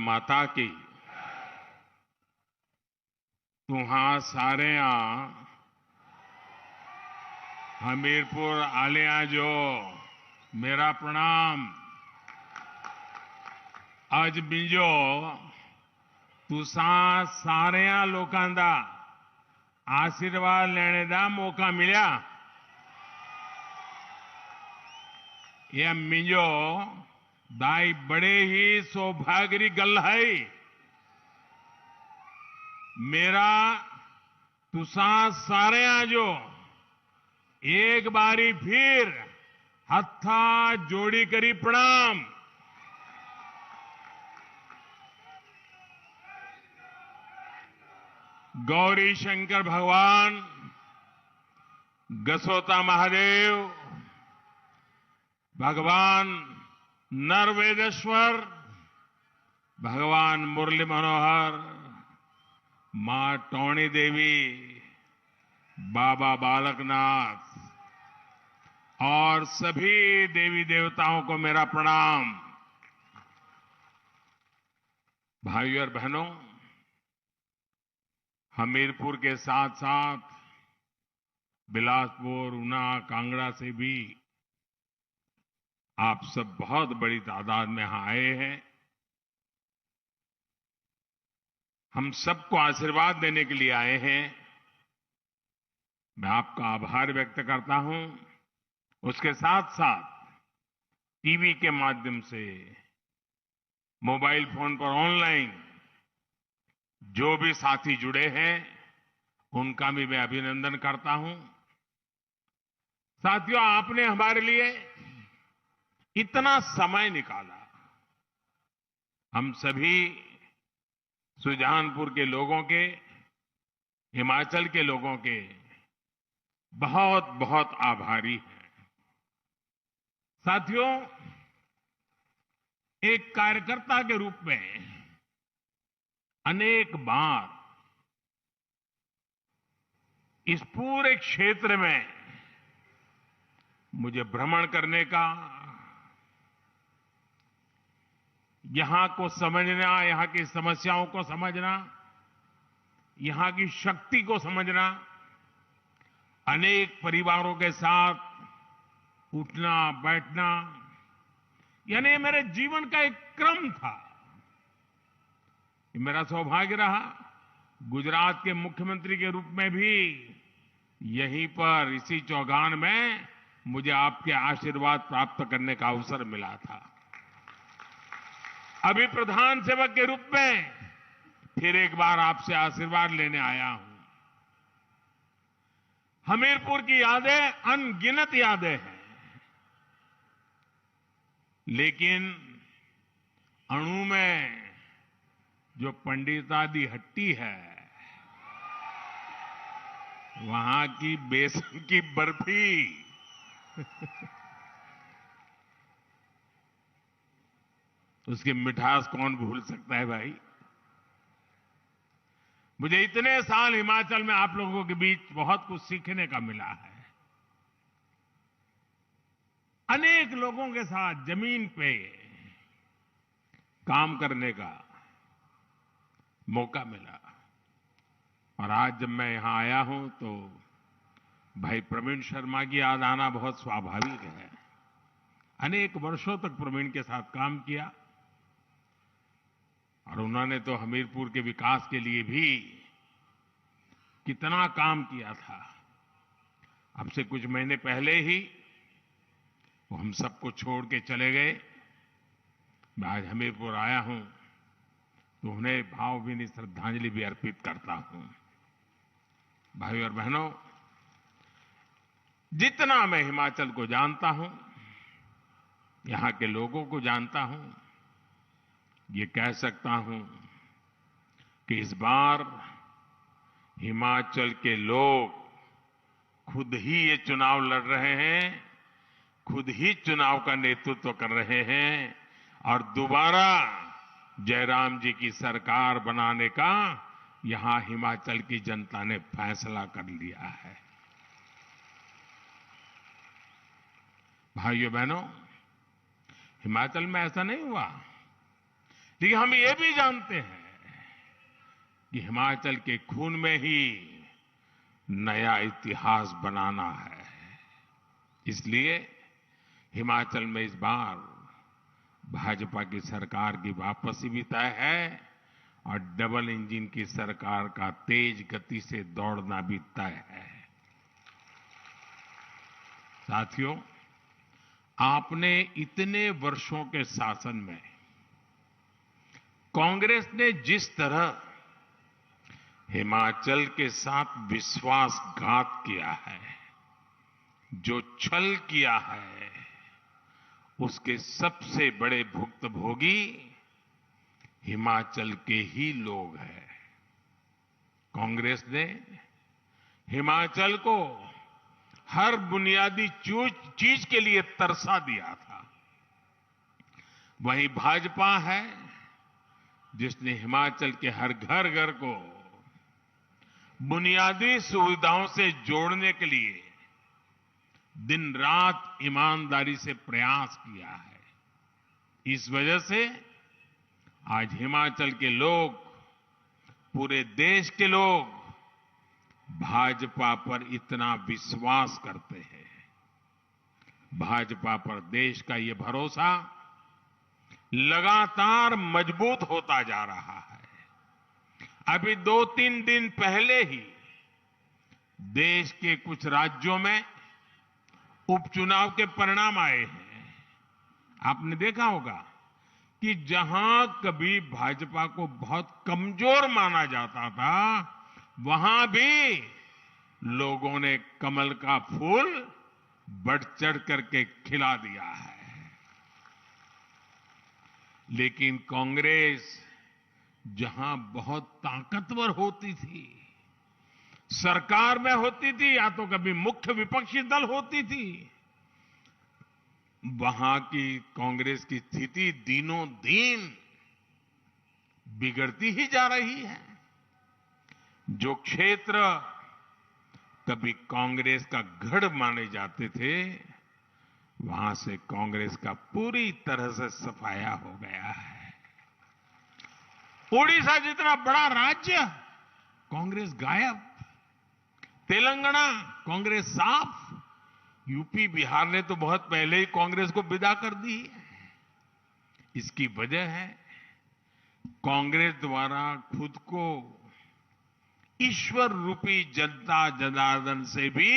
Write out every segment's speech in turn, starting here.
माता की। तुहां सारेया हमीरपुर आलिया जो मेरा प्रणाम। आज मिजो तुसा सारेया लोकां दा आशीर्वाद लेने का मौका मिला। यह मिजो दाई बड़े ही सौभाग्य की गल है। मेरा तुसा सारेया जो एक बारी फिर हत्था जोड़ी करी प्रणाम। गौरी शंकर भगवान, गसोता महादेव, भगवान नरवेदेश्वर, भगवान मुरली मनोहर, मां टोणी देवी, बाबा बालकनाथ और सभी देवी देवताओं को मेरा प्रणाम। भाइयों और बहनों, हमीरपुर के साथ साथ बिलासपुर, ऊना, कांगड़ा से भी आप सब बहुत बड़ी तादाद में यहां आए हैं। हम सबको आशीर्वाद देने के लिए आए हैं। मैं आपका आभार व्यक्त करता हूं। उसके साथ साथ टीवी के माध्यम से, मोबाइल फोन पर ऑनलाइन जो भी साथी जुड़े हैं उनका भी मैं अभिनंदन करता हूं। साथियों, आपने हमारे लिए इतना समय निकाला। हम सभी सुजानपुर के लोगों के, हिमाचल के लोगों के बहुत बहुत आभारी हैं। साथियों, एक कार्यकर्ता के रूप में अनेक बार इस पूरे क्षेत्र में मुझे भ्रमण करने का, यहां को समझना, यहां की समस्याओं को समझना, यहां की शक्ति को समझना, अनेक परिवारों के साथ उठना बैठना, यानी ये मेरे जीवन का एक क्रम था। ये मेरा सौभाग्य रहा। गुजरात के मुख्यमंत्री के रूप में भी यहीं पर इसी चौगान में मुझे आपके आशीर्वाद प्राप्त करने का अवसर मिला था। अभी प्रधान सेवक के रूप में फिर एक बार आपसे आशीर्वाद लेने आया हूं। हमीरपुर की यादें अनगिनत यादें हैं, लेकिन अणु में जो पंडितादी हट्टी है, वहां की बेसन की बर्फी उसकी मिठास कौन भूल सकता है भाई। मुझे इतने साल हिमाचल में आप लोगों के बीच बहुत कुछ सीखने का मिला है। अनेक लोगों के साथ जमीन पे काम करने का मौका मिला। और आज जब मैं यहां आया हूं तो भाई प्रवीण शर्मा की याद आना बहुत स्वाभाविक है। अनेक वर्षों तक प्रवीण के साथ काम किया और उन्होंने तो हमीरपुर के विकास के लिए भी कितना काम किया था। अब से कुछ महीने पहले ही वो हम सबको छोड़ के चले गए। मैं आज हमीरपुर आया हूं तो उन्हें भावभीनी श्रद्धांजलि भी अर्पित करता हूं। भाइयों और बहनों, जितना मैं हिमाचल को जानता हूं, यहां के लोगों को जानता हूं, ये कह सकता हूं कि इस बार हिमाचल के लोग खुद ही ये चुनाव लड़ रहे हैं, खुद ही चुनाव का नेतृत्व कर रहे हैं और दोबारा जयराम जी की सरकार बनाने का यहां हिमाचल की जनता ने फैसला कर लिया है। भाइयों बहनों, हिमाचल में ऐसा नहीं हुआ लेकिन हम ये भी जानते हैं कि हिमाचल के खून में ही नया इतिहास बनाना है। इसलिए हिमाचल में इस बार भाजपा की सरकार की वापसी भी तय है और डबल इंजन की सरकार का तेज गति से दौड़ना भी तय है। साथियों, आपने इतने वर्षों के शासन में कांग्रेस ने जिस तरह हिमाचल के साथ विश्वासघात किया है, जो छल किया है, उसके सबसे बड़े भुक्तभोगी हिमाचल के ही लोग हैं। कांग्रेस ने हिमाचल को हर बुनियादी चीज के लिए तरसा दिया था। वहीं भाजपा है जिसने हिमाचल के हर घर को बुनियादी सुविधाओं से जोड़ने के लिए दिन रात ईमानदारी से प्रयास किया है। इस वजह से आज हिमाचल के लोग, पूरे देश के लोग भाजपा पर इतना विश्वास करते हैं। भाजपा पर देश का ये भरोसा लगातार मजबूत होता जा रहा है। अभी 2-3 दिन पहले ही देश के कुछ राज्यों में उपचुनाव के परिणाम आए हैं। आपने देखा होगा कि जहां कभी भाजपा को बहुत कमजोर माना जाता था, वहां भी लोगों ने कमल का फूल बढ़ चढ़ करके खिला दिया है। लेकिन कांग्रेस जहां बहुत ताकतवर होती थी, सरकार में होती थी या तो कभी मुख्य विपक्षी दल होती थी, वहां की कांग्रेस की स्थिति दिनों दिन बिगड़ती ही जा रही है। जो क्षेत्र कभी कांग्रेस का गढ़ माने जाते थे, वहां से कांग्रेस का पूरी तरह से सफाया हो गया है। ओडिशा जितना बड़ा राज्य, कांग्रेस गायब। तेलंगाना, कांग्रेस साफ। यूपी, बिहार ने तो बहुत पहले ही कांग्रेस को विदा कर दी है। इसकी वजह है कांग्रेस द्वारा खुद को ईश्वर रूपी जनता जनार्दन से भी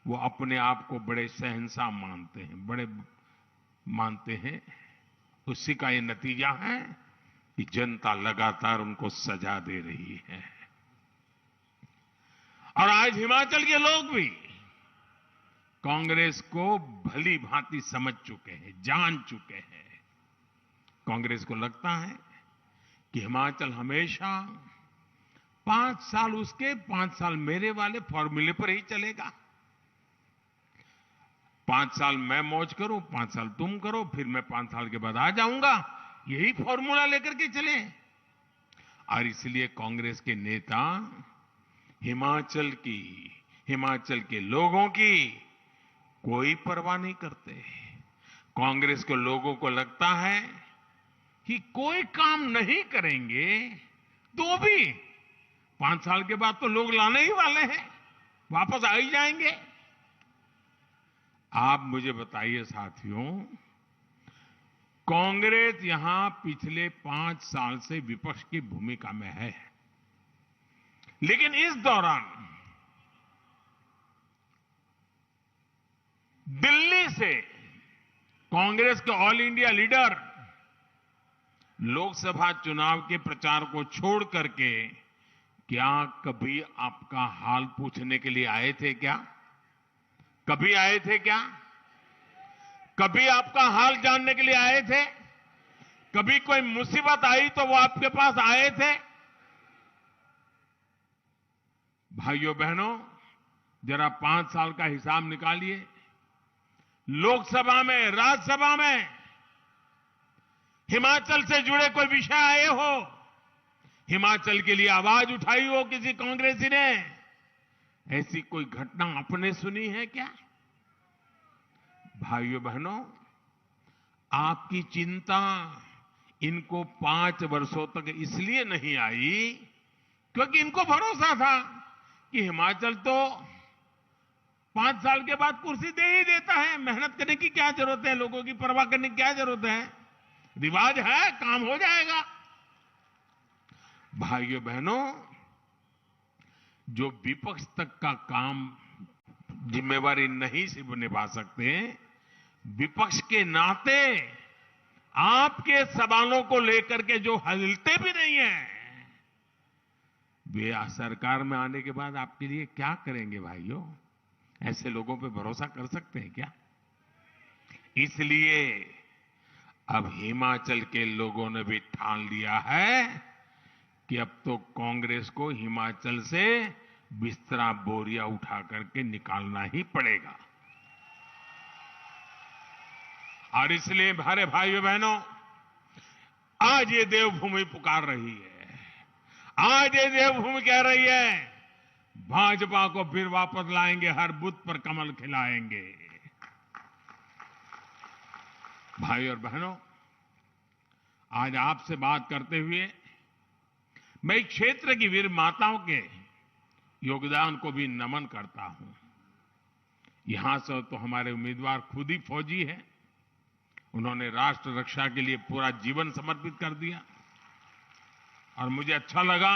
वो अपने आप को बड़े शहंशाह मानते हैं, बड़े मानते हैं। उसी का ये नतीजा है कि जनता लगातार उनको सजा दे रही है। और आज हिमाचल के लोग भी कांग्रेस को भली भांति समझ चुके हैं, जान चुके हैं। कांग्रेस को लगता है कि हिमाचल हमेशा 5 साल उसके, 5 साल मेरे वाले फॉर्मूले पर ही चलेगा। 5 साल मैं मौज करूं, 5 साल तुम करो, फिर मैं 5 साल के बाद आ जाऊंगा। यही फॉर्मूला लेकर के चले। और इसलिए कांग्रेस के नेता हिमाचल के लोगों की कोई परवाह नहीं करते। कांग्रेस के लोगों को लगता है कि कोई काम नहीं करेंगे तो भी 5 साल के बाद तो लोग लाने ही वाले हैं, वापस आ ही जाएंगे। आप मुझे बताइए साथियों, कांग्रेस यहां पिछले 5 साल से विपक्ष की भूमिका में है, लेकिन इस दौरान दिल्ली से कांग्रेस के ऑल इंडिया लीडर लोकसभा चुनाव के प्रचार को छोड़ करके क्या कभी आपका हाल पूछने के लिए आए थे क्या? कभी आए थे क्या? कभी आपका हाल जानने के लिए आए थे? कभी कोई मुसीबत आई तो वो आपके पास आए थे? भाइयों बहनों, जरा 5 साल का हिसाब निकालिए। लोकसभा में, राज्यसभा में हिमाचल से जुड़े कोई विषय आए हो, हिमाचल के लिए आवाज उठाई हो किसी कांग्रेसी ने, ऐसी कोई घटना आपने सुनी है क्या? भाइयों बहनों, आपकी चिंता इनको 5 वर्षों तक इसलिए नहीं आई क्योंकि इनको भरोसा था कि हिमाचल तो 5 साल के बाद कुर्सी दे ही देता है, मेहनत करने की क्या जरूरत है, लोगों की परवाह करने की क्या जरूरत है, रिवाज है, काम हो जाएगा। भाइयों बहनों, जो विपक्ष तक का काम जिम्मेवारी नहीं से निभा सकते, विपक्ष के नाते आपके सवालों को लेकर के जो हिलते भी नहीं है, वे सरकार में आने के बाद आपके लिए क्या करेंगे भाइयों? ऐसे लोगों पे भरोसा कर सकते हैं क्या? इसलिए अब हिमाचल के लोगों ने भी ठान लिया है कि अब तो कांग्रेस को हिमाचल से बिस्तरा बोरिया उठा करके निकालना ही पड़ेगा। और इसलिए हमारे भाइयों बहनों, आज ये देवभूमि पुकार रही है, आज ये देवभूमि कह रही है, भाजपा को फिर वापस लाएंगे, हर बूथ पर कमल खिलाएंगे। भाई और बहनों, आज आपसे बात करते हुए मैं इस क्षेत्र की वीर माताओं के योगदान को भी नमन करता हूं। यहां से तो हमारे उम्मीदवार खुद ही फौजी हैं, उन्होंने राष्ट्र रक्षा के लिए पूरा जीवन समर्पित कर दिया। और मुझे अच्छा लगा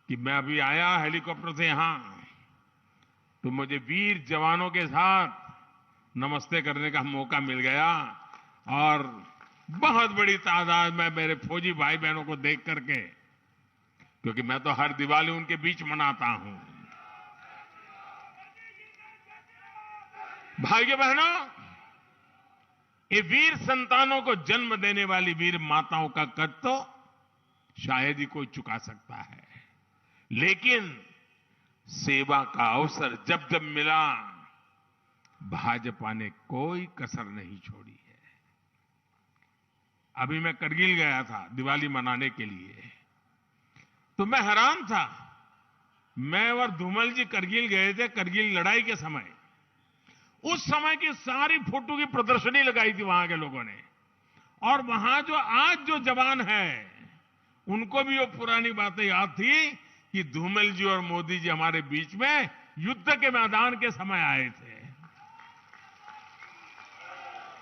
कि मैं अभी आया हेलीकॉप्टर से यहां, तो मुझे वीर जवानों के साथ नमस्ते करने का मौका मिल गया और बहुत बड़ी तादाद में मेरे फौजी भाई बहनों को देख करके, क्योंकि मैं तो हर दिवाली उनके बीच मनाता हूं। भाइयों बहनों, ये वीर संतानों को जन्म देने वाली वीर माताओं का कद तो शायद ही कोई चुका सकता है, लेकिन सेवा का अवसर जब जब मिला, भाजपा ने कोई कसर नहीं छोड़ी है। अभी मैं करगिल गया था दिवाली मनाने के लिए, तो मैं हैरान था। मैं और धूमल जी करगिल गए थे, करगिल लड़ाई के समय। उस समय की सारी फोटो की प्रदर्शनी लगाई थी वहां के लोगों ने, और वहां जो आज जो जवान है, उनको भी वो पुरानी बातें याद थी कि धूमल जी और मोदी जी हमारे बीच में युद्ध के मैदान के समय आए थे।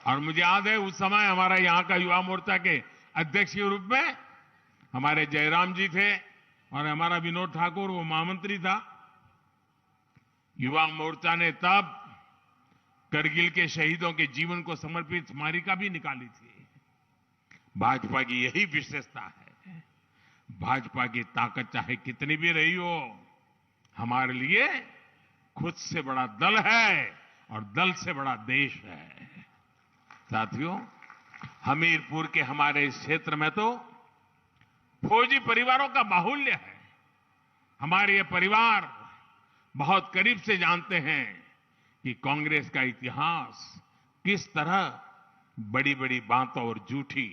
और मुझे याद है उस समय हमारा यहां का युवा मोर्चा के अध्यक्ष के रूप में हमारे जयराम जी थे और हमारा विनोद ठाकुर वो महामंत्री था। युवा मोर्चा ने तब करगिल के शहीदों के जीवन को समर्पित स्मारिका भी निकाली थी। भाजपा की यही विशेषता है। भाजपा की ताकत चाहे कितनी भी रही हो, हमारे लिए खुद से बड़ा दल है और दल से बड़ा देश है। साथियों, हमीरपुर के हमारे इस क्षेत्र में तो फौजी परिवारों का बाहुल्य है। हमारे ये परिवार बहुत करीब से जानते हैं कि कांग्रेस का इतिहास किस तरह बड़ी बड़ी बातों और झूठी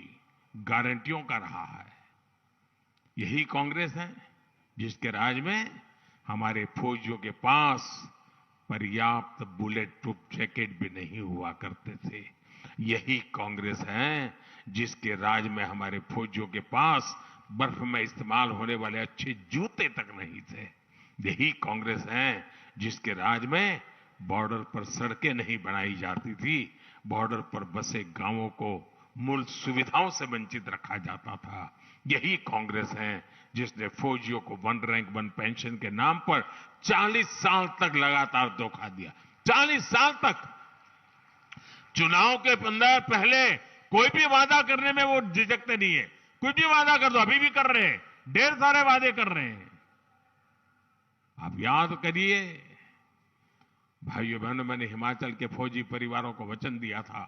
गारंटियों का रहा है। यही कांग्रेस है जिसके राज में हमारे फौजियों के पास पर्याप्त बुलेट प्रूफ जैकेट भी नहीं हुआ करते थे। यही कांग्रेस है जिसके राज में हमारे फौजियों के पास बर्फ में इस्तेमाल होने वाले अच्छे जूते तक नहीं थे। यही कांग्रेस है जिसके राज में बॉर्डर पर सड़कें नहीं बनाई जाती थी, बॉर्डर पर बसे गांवों को मूल सुविधाओं से वंचित रखा जाता था। यही कांग्रेस है जिसने फौजियों को 1 रैंक 1 पेंशन के नाम पर 40 साल तक लगातार धोखा दिया। 40 साल तक। चुनाव के 15 पहले कोई भी वादा करने में वो झिझकते नहीं है। कुछ भी वादा कर दो, अभी भी कर रहे हैं, ढेर सारे वादे कर रहे हैं। आप याद करिए भाइयों बहनों, मैंने हिमाचल के फौजी परिवारों को वचन दिया था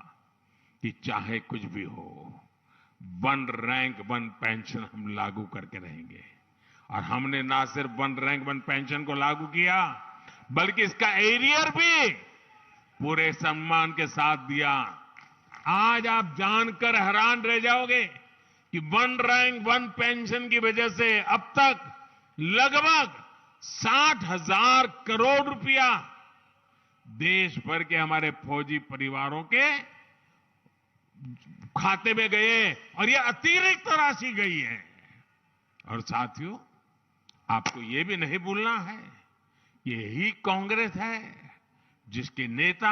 कि चाहे कुछ भी हो, 1 रैंक 1 पेंशन हम लागू करके रहेंगे। और हमने ना सिर्फ 1 रैंक 1 पेंशन को लागू किया, बल्कि इसका एरियर भी पूरे सम्मान के साथ दिया। आज आप जानकर हैरान रह जाओगे कि 1 रैंक 1 पेंशन की वजह से अब तक लगभग 60,000 करोड़ रुपया देश भर के हमारे फौजी परिवारों के खाते में गए और ये अतिरिक्त राशि गई है। और साथियों, आपको ये भी नहीं भूलना है, यही कांग्रेस है जिसके नेता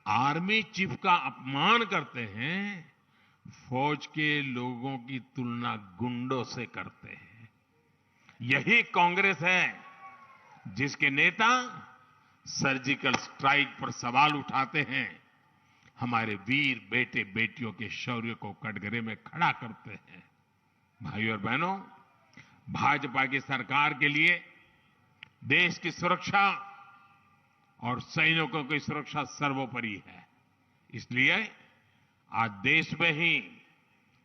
आर्मी चीफ का अपमान करते हैं, फौज के लोगों की तुलना गुंडों से करते हैं। यही कांग्रेस है जिसके नेता सर्जिकल स्ट्राइक पर सवाल उठाते हैं, हमारे वीर बेटे बेटियों के शौर्य को कटघरे में खड़ा करते हैं। भाइयों और बहनों, भाजपा की सरकार के लिए देश की सुरक्षा और सैनिकों की सुरक्षा सर्वोपरि है। इसलिए आज देश में ही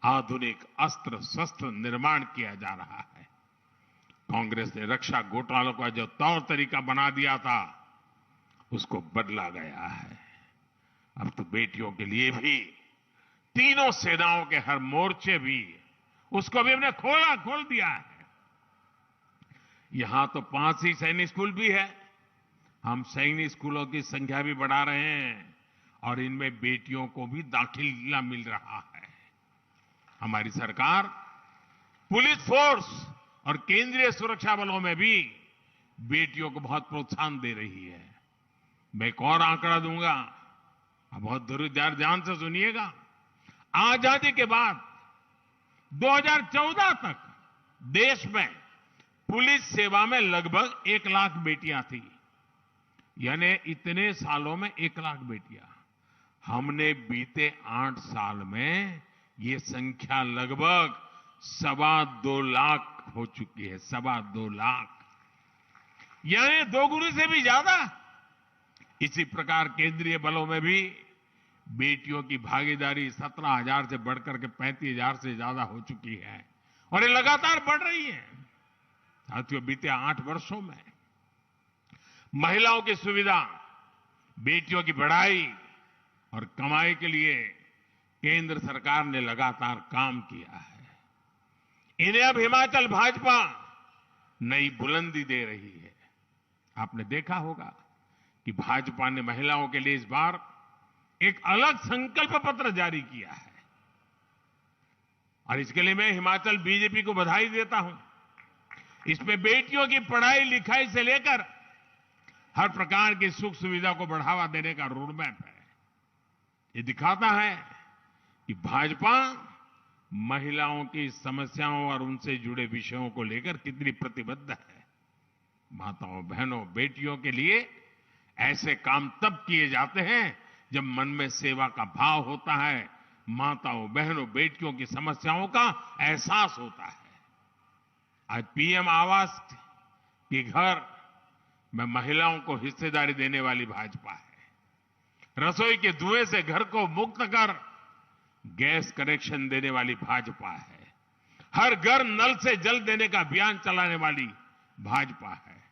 आधुनिक अस्त्र शस्त्र निर्माण किया जा रहा है। कांग्रेस ने रक्षा घोटालों का जो तौर तरीका बना दिया था, उसको बदला गया है। अब तो बेटियों के लिए भी तीनों सेनाओं के हर मोर्चे भी, उसको भी हमने खोल दिया है। यहां तो 5 ही सैनिक स्कूल भी है। हम सैनिक स्कूलों की संख्या भी बढ़ा रहे हैं और इनमें बेटियों को भी दाखिला मिल रहा है। हमारी सरकार पुलिस फोर्स और केंद्रीय सुरक्षा बलों में भी बेटियों को बहुत प्रोत्साहन दे रही है। मैं एक और आंकड़ा दूंगा, आप बहुत ध्यान से सुनिएगा। आजादी के बाद 2014 तक देश में पुलिस सेवा में लगभग 1 लाख बेटियां थी, यानी इतने सालों में 1 लाख बेटियां। हमने बीते 8 साल में ये संख्या लगभग 2.25 लाख हो चुकी है। 2.25 लाख, यानी 2 गुने से भी ज्यादा। इसी प्रकार केंद्रीय बलों में भी बेटियों की भागीदारी 17,000 से बढ़कर के 35,000 से ज्यादा हो चुकी है और ये लगातार बढ़ रही है। साथियों, बीते 8 वर्षों में महिलाओं की सुविधा, बेटियों की पढ़ाई और कमाई के लिए केंद्र सरकार ने लगातार काम किया है। इन्हें अब हिमाचल भाजपा नई बुलंदी दे रही है। आपने देखा होगा कि भाजपा ने महिलाओं के लिए इस बार एक अलग संकल्प पत्र जारी किया है और इसके लिए मैं हिमाचल बीजेपी को बधाई देता हूं। इसमें बेटियों की पढ़ाई लिखाई से लेकर हर प्रकार की सुख सुविधा को बढ़ावा देने का रोडमैप है। ये दिखाता है कि भाजपा महिलाओं की समस्याओं और उनसे जुड़े विषयों को लेकर कितनी प्रतिबद्ध है। माताओं, बहनों, बेटियों के लिए ऐसे काम तब किए जाते हैं जब मन में सेवा का भाव होता है, माताओं, बहनों, बेटियों की समस्याओं का एहसास होता है। आज पीएम आवास के घर में महिलाओं को हिस्सेदारी देने वाली भाजपा है। रसोई के धुएं से घर को मुक्त कर गैस कनेक्शन देने वाली भाजपा है। हर घर नल से जल देने का अभियान चलाने वाली भाजपा है।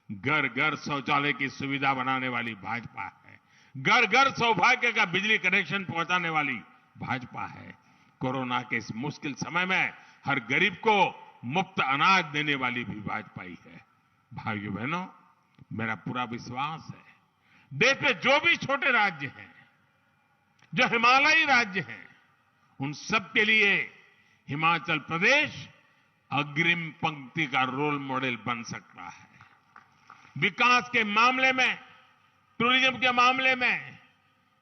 घर घर शौचालय की सुविधा बनाने वाली भाजपा है। घर घर सौभाग्य का बिजली कनेक्शन पहुंचाने वाली भाजपा है। कोरोना के इस मुश्किल समय में हर गरीब को मुफ्त अनाज देने वाली भी भाजपा ही है। भाइयों बहनों, मेरा पूरा विश्वास है, देश में जो भी छोटे राज्य हैं, जो हिमालयी राज्य हैं, उन सब के लिए हिमाचल प्रदेश अग्रिम पंक्ति का रोल मॉडल बन सकता है। विकास के मामले में, टूरिज्म के मामले में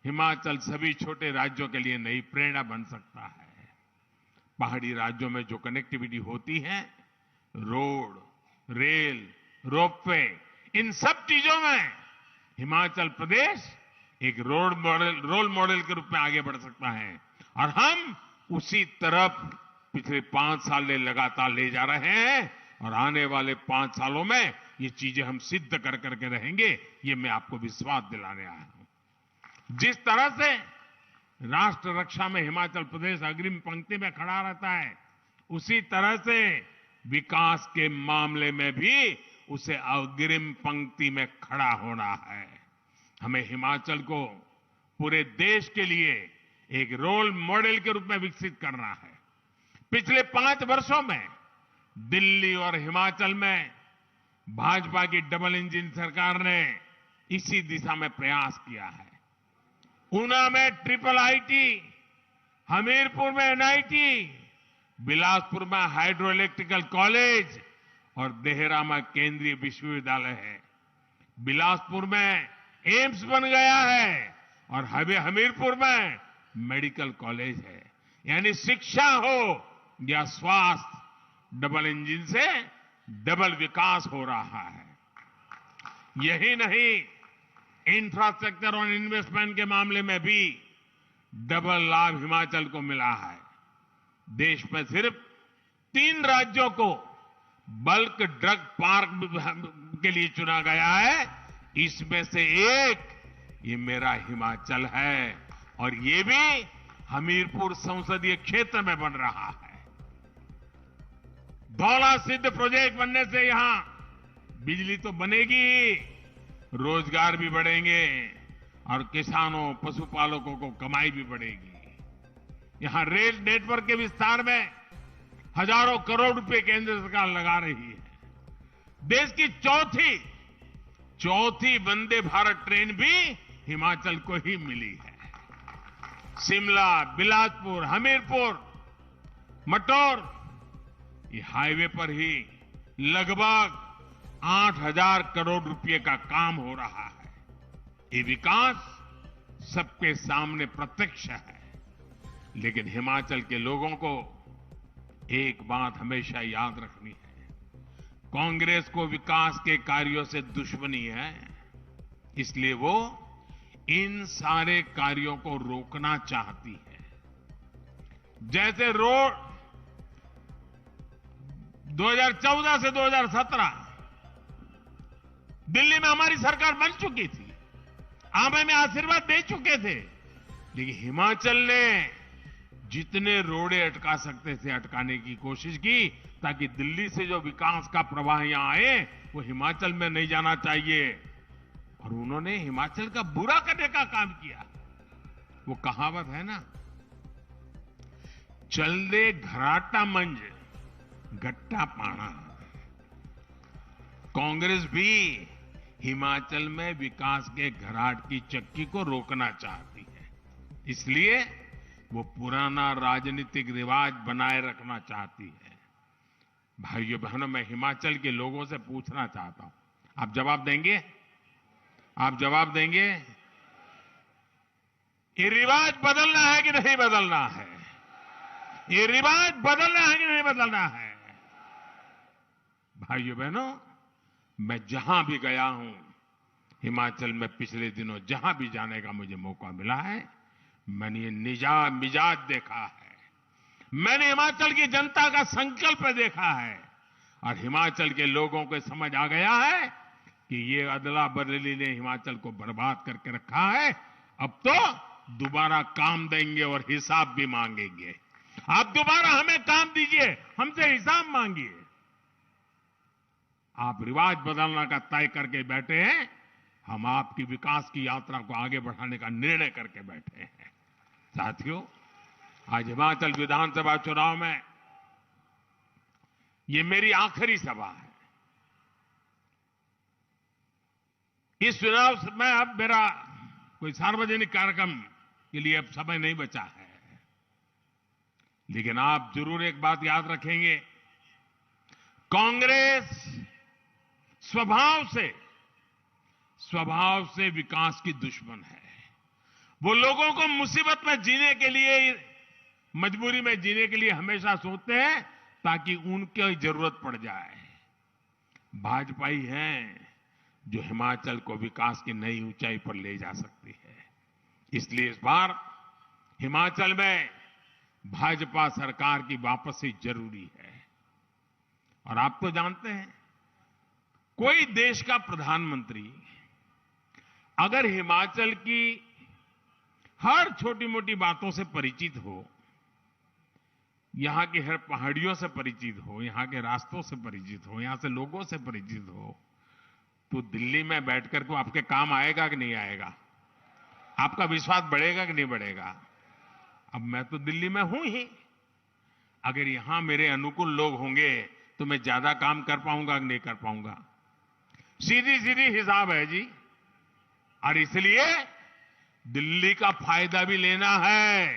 हिमाचल सभी छोटे राज्यों के लिए नई प्रेरणा बन सकता है। पहाड़ी राज्यों में जो कनेक्टिविटी होती है, रोड, रेल, रोपवे, इन सब चीजों में हिमाचल प्रदेश एक रोल मॉडल के रूप में आगे बढ़ सकता है और हम उसी तरफ पिछले 5 साल से लगातार ले जा रहे हैं और आने वाले 5 सालों में ये चीजें हम सिद्ध कर करके रहेंगे, ये मैं आपको विश्वास दिलाने आया हूं। जिस तरह से राष्ट्र रक्षा में हिमाचल प्रदेश अग्रिम पंक्ति में खड़ा रहता है, उसी तरह से विकास के मामले में भी उसे अग्रिम पंक्ति में खड़ा होना है। हमें हिमाचल को पूरे देश के लिए एक रोल मॉडल के रूप में विकसित करना है। पिछले 5 वर्षों में दिल्ली और हिमाचल में भाजपा की डबल इंजन सरकार ने इसी दिशा में प्रयास किया है। ऊना में ट्रिपल आईटी, हमीरपुर में एनआईटी, बिलासपुर में हाइड्रो इलेक्ट्रिकल कॉलेज और देहरा में केंद्रीय विश्वविद्यालय है। बिलासपुर में एम्स बन गया है और हमीरपुर में मेडिकल कॉलेज है। यानी शिक्षा हो या स्वास्थ्य, डबल इंजन से डबल विकास हो रहा है। यही नहीं, इंफ्रास्ट्रक्चर और इन्वेस्टमेंट के मामले में भी डबल लाभ हिमाचल को मिला है। देश में सिर्फ 3 राज्यों को बल्क ड्रग पार्क के लिए चुना गया है, इसमें से एक ये मेरा हिमाचल है और ये भी हमीरपुर संसदीय क्षेत्र में बन रहा है। धौला सिद्ध प्रोजेक्ट बनने से यहां बिजली तो बनेगी ही, रोजगार भी बढ़ेंगे और किसानों, पशुपालकों को कमाई भी बढ़ेगी। यहां रेल नेटवर्क के विस्तार में हजारों करोड़ रुपए केंद्र सरकार लगा रही है। देश की चौथी वंदे भारत ट्रेन भी हिमाचल को ही मिली है। शिमला, बिलासपुर, हमीरपुर, मटौर, ये हाईवे पर ही लगभग 8,000 करोड़ रुपए का काम हो रहा है। ये विकास सबके सामने प्रत्यक्ष है। लेकिन हिमाचल के लोगों को एक बात हमेशा याद रखनी है, कांग्रेस को विकास के कार्यों से दुश्मनी है, इसलिए वो इन सारे कार्यों को रोकना चाहती है। जैसे रोड 2014 से 2017 दिल्ली में हमारी सरकार बन चुकी थी, आप हमें आशीर्वाद दे चुके थे, लेकिन हिमाचल ने जितने रोड़े अटका सकते थे अटकाने की कोशिश की, ताकि दिल्ली से जो विकास का प्रवाह यहां आए वो हिमाचल में नहीं जाना चाहिए। और उन्होंने हिमाचल का बुरा करने का काम किया। वो कहावत है ना, चल दे घराटा मंज गट्टा पाना। कांग्रेस भी हिमाचल में विकास के घराट की चक्की को रोकना चाहती है, इसलिए वो पुराना राजनीतिक रिवाज बनाए रखना चाहती है। भाइयों बहनों, मैं हिमाचल के लोगों से पूछना चाहता हूं, आप जवाब देंगे? आप जवाब देंगे? ये रिवाज बदलना है कि नहीं बदलना है? ये रिवाज बदलना है कि नहीं बदलना है? भाइयों बहनों, मैं जहां भी गया हूं हिमाचल में, पिछले दिनों जहां भी जाने का मुझे मौका मिला है, मैंने ये मिजाज देखा है। मैंने हिमाचल की जनता का संकल्प देखा है और हिमाचल के लोगों को समझ आ गया है कि ये अदला बदली ने हिमाचल को बर्बाद करके रखा है। अब तो दोबारा काम देंगे और हिसाब भी मांगेंगे। आप दोबारा हमें काम दीजिए, हमसे हिसाब मांगिए। आप रिवाज बदलना का तय करके बैठे हैं, हम आपकी विकास की यात्रा को आगे बढ़ाने का निर्णय करके बैठे हैं। साथियों, आज हिमाचल विधानसभा चुनाव में ये मेरी आखिरी सभा है। इस चुनाव में अब मेरा कोई सार्वजनिक कार्यक्रम के लिए अब समय नहीं बचा है, लेकिन आप जरूर एक बात याद रखेंगे, कांग्रेस स्वभाव से विकास की दुश्मन है। वो लोगों को मुसीबत में जीने के लिए, मजबूरी में जीने के लिए हमेशा सोचते हैं ताकि उनकी जरूरत पड़ जाए। भाजपा ही है जो हिमाचल को विकास की नई ऊंचाई पर ले जा सकती है। इसलिए इस बार हिमाचल में भाजपा सरकार की वापसी जरूरी है। और आप तो जानते हैं, कोई देश का प्रधानमंत्री अगर हिमाचल की हर छोटी मोटी बातों से परिचित हो, यहां की हर पहाड़ियों से परिचित हो, यहां के रास्तों से परिचित हो, यहां से लोगों से परिचित हो, तो दिल्ली में बैठकर को आपके काम आएगा कि नहीं आएगा? आपका विश्वास बढ़ेगा कि नहीं बढ़ेगा? अब मैं तो दिल्ली में हूं ही, अगर यहां मेरे अनुकूल लोग होंगे तो मैं ज्यादा काम कर पाऊंगा कि नहीं कर पाऊंगा? सीधी सीधी हिसाब है जी। और इसलिए दिल्ली का फायदा भी लेना है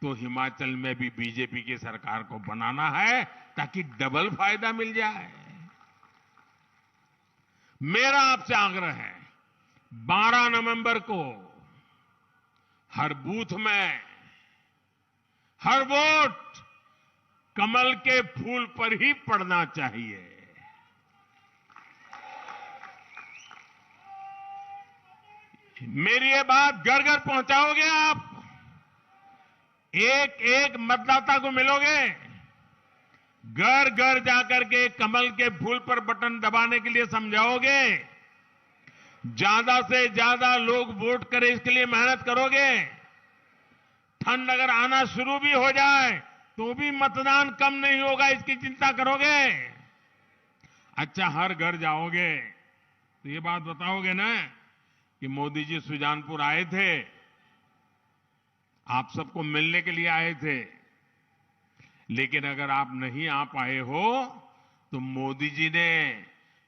तो हिमाचल में भी बीजेपी की सरकार को बनाना है ताकि डबल फायदा मिल जाए। मेरा आपसे आग्रह है 12 नवंबर को हर बूथ में हर वोट कमल के फूल पर ही पड़ना चाहिए। मेरी ये बात घर घर पहुंचाओगे आप? एक एक मतदाता को मिलोगे, घर घर जाकर के कमल के फूल पर बटन दबाने के लिए समझाओगे, ज्यादा से ज्यादा लोग वोट करें इसके लिए मेहनत करोगे। ठंड अगर आना शुरू भी हो जाए तो भी मतदान कम नहीं होगा, इसकी चिंता करोगे। अच्छा, हर घर जाओगे तो ये बात बताओगे ना कि मोदी जी सुजानपुर आए थे, आप सबको मिलने के लिए आए थे, लेकिन अगर आप नहीं आ पाए हो तो मोदी जी ने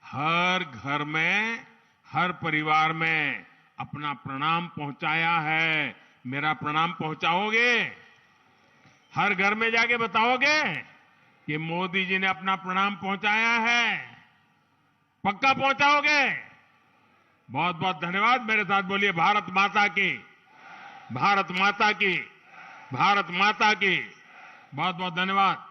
हर घर में हर परिवार में अपना प्रणाम पहुंचाया है। मेरा प्रणाम पहुंचाओगे? हर घर में जाके बताओगे कि मोदी जी ने अपना प्रणाम पहुंचाया है? पक्का पहुंचाओगे? बहुत बहुत धन्यवाद। मेरे साथ बोलिए भारत माता की, भारत माता की, भारत माता की। बहुत बहुत धन्यवाद।